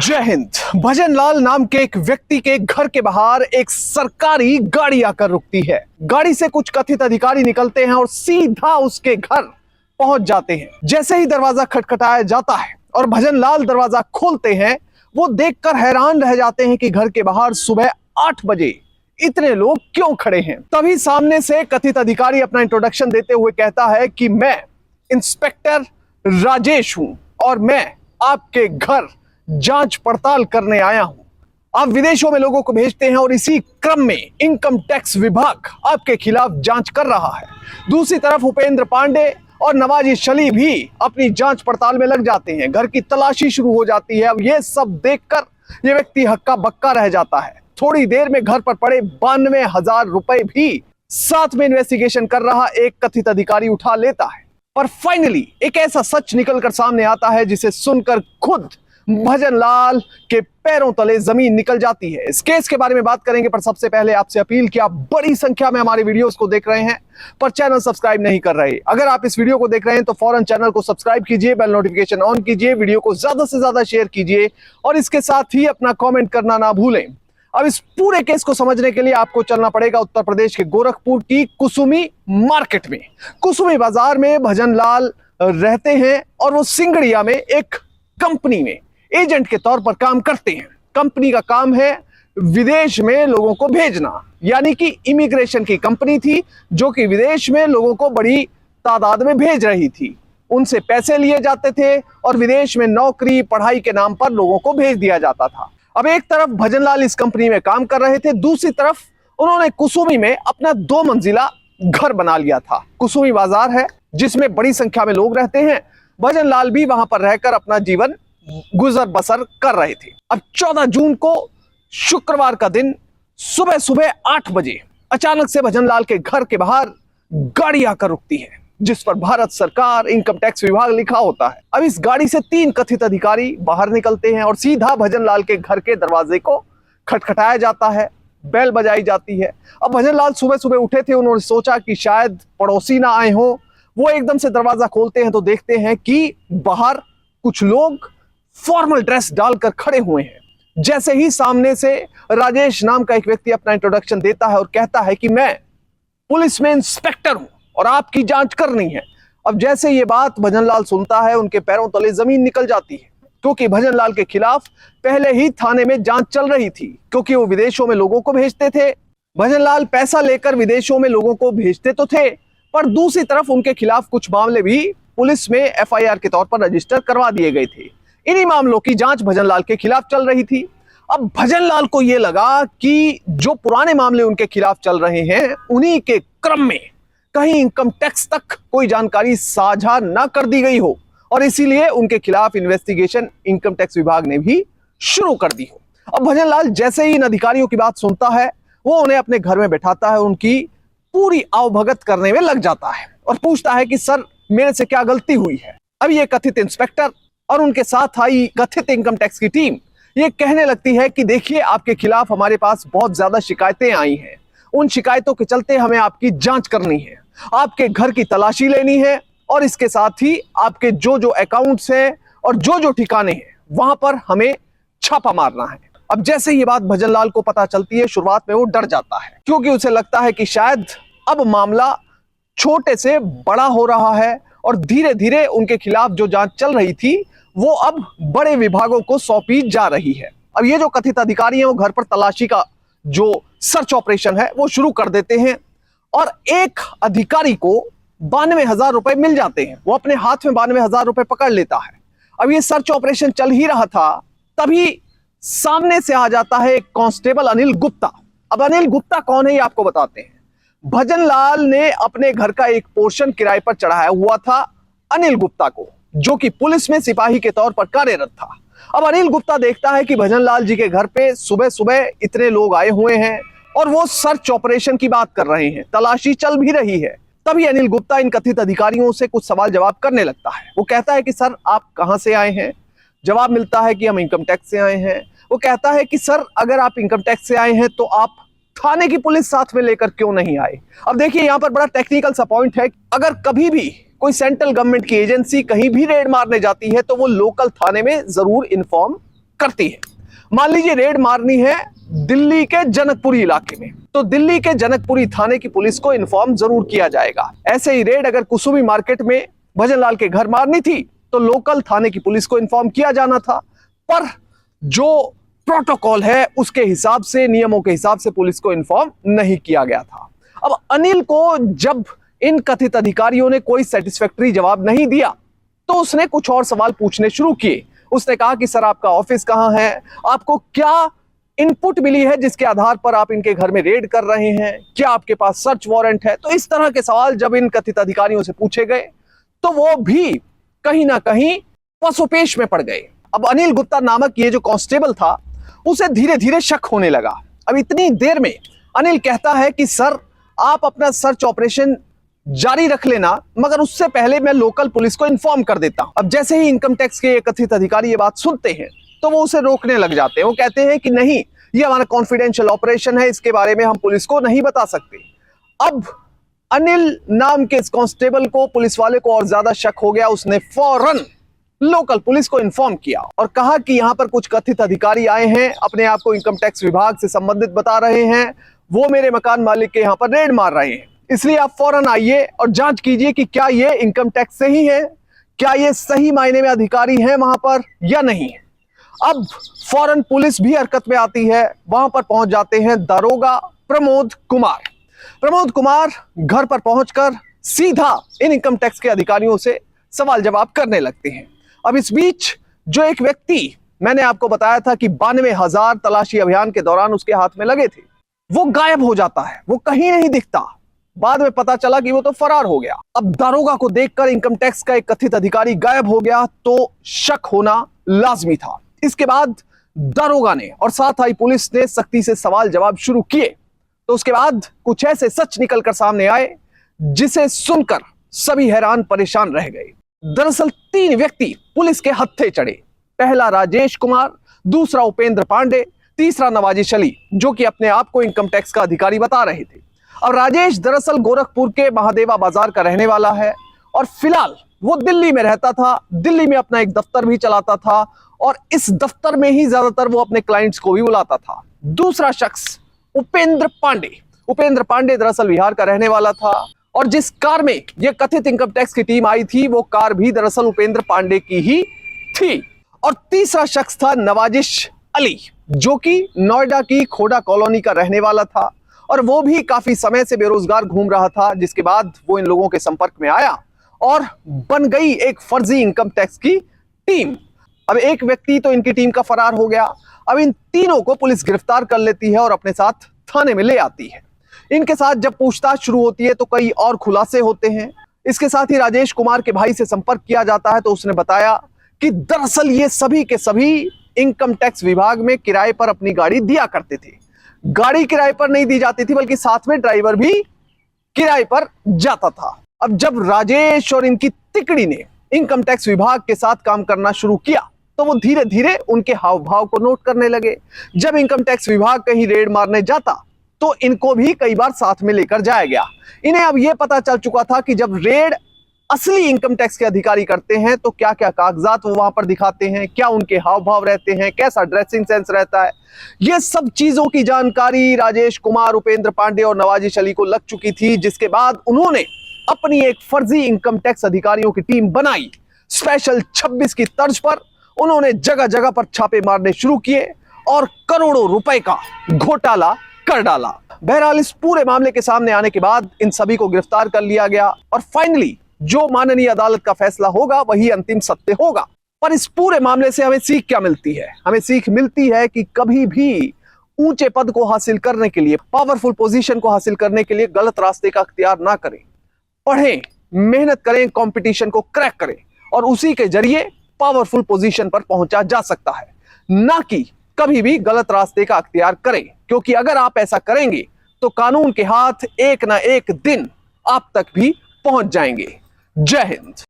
जय हिंद। भजनलाल नाम के एक व्यक्ति के घर के बाहर एक सरकारी गाड़ी आकर रुकती है। गाड़ी से कुछ कथित अधिकारी निकलते हैं और सीधा उसके घर पहुंच जाते हैं। जैसे ही दरवाजा खटखटाया जाता है और भजनलाल दरवाजा खोलते हैं, वो देखकर हैरान रह जाते हैं कि घर के बाहर सुबह 8 बजे इतने लोग क्यों खड़े हैं। तभी सामने से कथित अधिकारी अपना इंट्रोडक्शन देते हुए कहता है कि मैं इंस्पेक्टर राजेश हूं और मैं आपके घर जांच पड़ताल करने आया हूं। आप विदेशों में लोगों को भेजते हैं और इसी क्रम में इनकम टैक्स विभाग आपके खिलाफ जांच कर रहा है। दूसरी तरफ उपेंद्र पांडे और नवाजी शली भी अपनी जांच पड़ताल में लग जाते हैं। घर की तलाशी शुरू हो जाती है। अब यह सब देखकर यह व्यक्ति हक्का बक्का रह जाता है। थोड़ी देर में घर पर पड़े 92,000 रुपए भी साथ में इन्वेस्टिगेशन कर रहा एक कथित अधिकारी उठा लेता है। पर फाइनली एक ऐसा सच निकलकर सामने आता है जिसे सुनकर खुद भजनलाल के पैरों तले जमीन निकल जाती है। इस केस के बारे में बात करेंगे, पर सबसे पहले आपसे अपील कि आप बड़ी संख्या में हमारे वीडियोस को देख रहे हैं पर चैनल सब्सक्राइब नहीं कर रहे। अगर आप इस वीडियो को देख रहे हैं तो फौरन चैनल को सब्सक्राइब कीजिए, बेल नोटिफिकेशन ऑन कीजिए, वीडियो को ज्यादा से ज्यादा शेयर कीजिए और इसके साथ ही अपना कॉमेंट करना ना भूलें। अब इस पूरे केस को समझने के लिए आपको चलना पड़ेगा उत्तर प्रदेश के गोरखपुर की कुसुमी मार्केट में। कुसुमी बाजार में भजनलाल रहते हैं और वो सिंगड़िया में एक कंपनी में एजेंट के तौर पर काम करते हैं। कंपनी का काम है विदेश में लोगों को भेजना, यानी कि इमिग्रेशन की कंपनी थी जो कि विदेश में लोगों को बड़ी तादाद में भेज रही थी। उनसे पैसे लिए जाते थे और विदेश में नौकरी पढ़ाई के नाम पर लोगों को भेज दिया जाता था। अब एक तरफ भजनलाल इस कंपनी में काम कर रहे थे, दूसरी तरफ उन्होंने कुसुमी में अपना 2 मंजिला घर बना लिया था। कुसुमी बाजार है जिसमें बड़ी संख्या में लोग रहते हैं। भजनलाल भी वहां पर रहकर अपना जीवन गुजर बसर कर रहे थे। अब 14 जून को शुक्रवार का दिन सुबह सुबह 8 बजे अचानक से भजनलाल के घर के बाहर गाड़ी आकर रुकती है जिस पर भारत सरकार इनकम टैक्स विभाग लिखा होता है। अब इस गाड़ी से 3 कथित अधिकारी बाहर निकलते हैं और सीधा भजनलाल के घर के दरवाजे को खटखटाया जाता है, बेल बजाई जाती है। अब भजनलाल सुबह सुबह उठे थे, उन्होंने सोचा कि शायद पड़ोसी ना आए हो। वो एकदम से दरवाजा खोलते हैं तो देखते हैं कि बाहर कुछ लोग फॉर्मल ड्रेस डालकर खड़े हुए हैं। जैसे ही सामने से राजेश नाम का एक व्यक्ति अपना इंट्रोडक्शन देता है और कहता है कि मैं पुलिस में इंस्पेक्टर हूं और आपकी जांच करनी है। अब जैसे ये बात भजनलाल सुनता है, उनके पैरों तले जमीन निकल जाती है, क्योंकि भजनलाल के खिलाफ पहले ही थाने में जांच चल रही थी, क्योंकि वो विदेशों में लोगों को भेजते थे। भजनलाल पैसा लेकर विदेशों में लोगों को भेजते तो थे, पर दूसरी तरफ उनके खिलाफ कुछ मामले भी पुलिस में FIR के तौर पर रजिस्टर करवा दिए गए थे। इन्हीं मामलों की जांच भजनलाल के खिलाफ चल रही थी। अब भजनलाल को यह लगा कि जो पुराने मामले उनके खिलाफ चल रहे हैं, उन्हीं के क्रम में कहीं इनकम टैक्स तक कोई जानकारी साझा ना कर दी गई हो और इसीलिए उनके खिलाफ इन्वेस्टिगेशन इनकम टैक्स विभाग ने भी शुरू कर दी हो। अब भजनलाल जैसे ही इन अधिकारियों की बात सुनता है, वो उन्हें अपने घर में बैठाता है, उनकी पूरी आवभगत करने में लग जाता है और पूछता है कि सर, मेरे से क्या गलती हुई है। अब ये कथित इंस्पेक्टर और उनके साथ आई कथित इनकम टैक्स की टीम ये कहने लगती है कि देखिए, आपके खिलाफ हमारे पास बहुत ज्यादा शिकायतें आई हैं। उन शिकायतों के चलते हमें आपकी जांच करनी है, आपके घर की तलाशी लेनी है और इसके साथ ही आपके जो जो अकाउंट्स हैं और जो जो ठिकाने हैं वहां पर हमें छापा मारना है। अब जैसे ये बात भजनलाल को पता चलती है, शुरुआत में वो डर जाता है, क्योंकि उसे लगता है कि शायद अब मामला छोटे से बड़ा हो रहा है और धीरे धीरे उनके खिलाफ जो जांच चल रही थी वो अब बड़े विभागों को सौंपी जा रही है। अब ये जो कथित अधिकारी हैं वो घर पर तलाशी का जो सर्च ऑपरेशन है वो शुरू कर देते हैं और एक अधिकारी को 92,000 रुपए मिल जाते हैं। वो अपने हाथ में 92,000 रुपए पकड़ लेता है। अब ये सर्च ऑपरेशन चल ही रहा था, तभी सामने से आ जाता है एक कांस्टेबल अनिल गुप्ता। अब अनिल गुप्ता कौन है ये आपको बताते हैं। भजनलाल ने अपने घर का एक पोर्शन किराए पर चढ़ाया हुआ था अनिल गुप्ता को, जो कि पुलिस में सिपाही के तौर पर कार्यरत था। अब अनिल गुप्ता देखता है कि भजनलाल जी के घर पे सुबह सुबह इतने लोग आए हुए हैं और वो सर्च ऑपरेशन की बात कर रहे हैं, तलाशी चल भी रही है। तभी अनिल गुप्ता इन कथित अधिकारियों से कुछ सवाल जवाब करने लगता है। वो कहता है कि सर, आप कहां से आए हैं। जवाब मिलता है कि हम इनकम टैक्स से आए हैं। वो कहता है कि सर, अगर आप इनकम टैक्स से आए हैं तो आप थाने की पुलिस साथ में लेकर क्यों नहीं आए। अब देखिए, यहां पर बड़ा टेक्निकल सा पॉइंट है। अगर कभी भी कोई सेंट्रल गवर्नमेंट की एजेंसी कहीं भी रेड मारने जाती है तो वो लोकल थाने में जरूर इन्फॉर्म करती है। मान लीजिए रेड मारनी है दिल्ली के जनकपुरी इलाके में, तो दिल्ली के जनकपुरी थाने की पुलिस को इन्फॉर्म जरूर किया जाएगा। ऐसे ही रेड अगर कुसुमी मार्केट में भजनलाल के घर मारनी थी तो लोकल थाने की पुलिस को इन्फॉर्म किया जाना था, पर जो प्रोटोकॉल है उसके हिसाब से, नियमों के हिसाब से पुलिस को इन्फॉर्म नहीं किया गया था। अब अनिल को जब इन कथित अधिकारियों ने कोई सेटिस्फैक्टरी जवाब नहीं दिया तो उसने कुछ और सवाल पूछने शुरू किए। उसने कहा कि सर आपका ऑफिस कहां है, आपको क्या इनपुट मिली है जिसके आधार पर आप इनके घर में रेड कर रहे हैं, क्या आपके पास सर्च वारंट है। तो इस तरह के सवाल जब इन कथित अधिकारियों से पूछे गए तो वो भी कहीं ना कहीं पसोपेश में पड़ गए। अब अनिल गुप्ता नामक ये जो कांस्टेबल था उसे धीरे धीरे शक होने लगा। अब इतनी देर में अनिल कहता है कि सर आप अपना सर्च ऑपरेशन जारी रख लेना, मगर उससे पहले मैं लोकल पुलिस को इन्फॉर्म कर देता हूं। अब जैसे ही इनकम टैक्स के कथित अधिकारी ये बात सुनते हैं तो वो उसे रोकने लग जाते हैं। वो कहते हैं कि नहीं, ये हमारा कॉन्फिडेंशियल ऑपरेशन है, इसके बारे में हम पुलिस को नहीं बता सकते। अब अनिल नाम के इस कांस्टेबल को, पुलिस वाले को और ज्यादा शक हो गया। उसने फौरन लोकल पुलिस को इन्फॉर्म किया और कहा कि यहां पर कुछ कथित अधिकारी आए हैं, अपने आप को इनकम टैक्स विभाग से संबंधित बता रहे हैं, वो मेरे मकान मालिक के यहां पर रेड मार रहे हैं, इसलिए आप फौरन आइए और जांच कीजिए कि क्या ये इनकम टैक्स से ही है, क्या ये सही मायने में अधिकारी हैं वहां पर या नहीं। अब फौरन पुलिस भी हरकत में आती है। वहां पर पहुंच जाते हैं दारोगा प्रमोद कुमार। प्रमोद कुमार घर पर पहुंचकर सीधा इन इनकम टैक्स के अधिकारियों से सवाल जवाब करने लगते हैं। अब इस बीच जो एक व्यक्ति मैंने आपको बताया था कि 92,000 तलाशी अभियान के दौरान उसके हाथ में लगे थे, वो गायब हो जाता है, वो कहीं नहीं दिखता। बाद में पता चला कि वो तो फरार हो गया। अब दारोगा को देखकर इनकम टैक्स का एक कथित अधिकारी गायब हो गया तो शक होना लाजमी था। इसके बाद दारोगा ने और साथ आई पुलिस ने सख्ती से सवाल जवाब शुरू किए तो उसके बाद कुछ ऐसे सच निकलकर सामने आए जिसे सुनकर सभी हैरान परेशान रह गए। दरअसल 3 व्यक्ति पुलिस के हत्थे चढ़े। पहला राजेश कुमार, दूसरा उपेंद्र पांडे, तीसरा नवाजिश अली, जो कि अपने आप को इनकम टैक्स का अधिकारी बता रहे थे। अब राजेश दरअसल गोरखपुर के महादेवा बाजार का रहने वाला है और फिलहाल वो दिल्ली में रहता था। दिल्ली में अपना एक दफ्तर भी चलाता था और इस दफ्तर में ही ज्यादातर वो अपने क्लाइंट्स को भी बुलाता था। दूसरा शख्स उपेंद्र पांडे दरअसल बिहार का रहने वाला था और जिस कार में यह कथित इनकम टैक्स की टीम आई थी वो कार भी दरअसल उपेंद्र पांडे की ही थी। और तीसरा शख्स था नवाजिश अली, जो कि नोएडा की खोडा कॉलोनी का रहने वाला था और वो भी काफी समय से बेरोजगार घूम रहा था, जिसके बाद वो इन लोगों के संपर्क में आया और बन गई एक फर्जी इनकम टैक्स की टीम। अब एक व्यक्ति तो इनकी टीम का फरार हो गया। अब इन तीनों को पुलिस गिरफ्तार कर लेती है और अपने साथ थाने में ले आती है। इनके साथ जब पूछताछ शुरू होती है तो कई और खुलासे होते हैं। इसके साथ ही राजेश कुमार के भाई से संपर्क किया जाता है तो उसने बताया कि दरअसल ये सभी के सभी इनकम टैक्स विभाग में किराए पर अपनी गाड़ी दिया करते थे। गाड़ी किराए पर नहीं दी जाती थी बल्कि साथ में ड्राइवर भी किराए पर जाता था। अब जब राजेश और इनकी तिकड़ी ने इनकम टैक्स विभाग के साथ काम करना शुरू किया तो वो धीरे धीरे उनके हाव भाव को नोट करने लगे। जब इनकम टैक्स विभाग कहीं रेड मारने जाता तो इनको भी कई बार साथ में लेकर जाया गया। इन्हें अब यह पता चल चुका था कि जब रेड असली इनकम टैक्स के अधिकारी करते हैं तो क्या क्या कागजात वो वहां पर दिखाते हैं, क्या उनके हाव भाव रहते हैं, कैसा ड्रेसिंग सेंस रहता है। ये सब चीजों की जानकारी राजेश कुमार, उपेंद्र पांडे और नवाजिश अली को लग चुकी थी, जिसके बाद उन्होंने अपनी एक फर्जी इनकम टैक्स अधिकारियों की टीम बनाई। स्पेशल 26 की तर्ज पर उन्होंने जगह जगह पर छापे मारने शुरू किए और करोड़ों रुपए का घोटाला कर डाला। बहरहाल इस पूरे मामले के सामने आने के बाद इन सभी को गिरफ्तार कर लिया गया और फाइनली जो माननीय अदालत का फैसला होगा वही अंतिम सत्य होगा। पर इस पूरे मामले से हमें सीख क्या मिलती है? हमें सीख मिलती है कि कभी भी ऊंचे पद को हासिल करने के लिए, पावरफुल पोजीशन को हासिल करने के लिए गलत रास्ते का अख्तियार ना करें। पढ़ें, मेहनत करें, कंपटीशन को क्रैक करें और उसी के जरिए पावरफुल पोजीशन पर पहुंचा जा सकता है, ना कि कभी भी गलत रास्ते का अख्तियार करें। क्योंकि अगर आप ऐसा करेंगे तो कानून के हाथ एक ना एक दिन आप तक भी पहुंच जाएंगे। जय हिंद।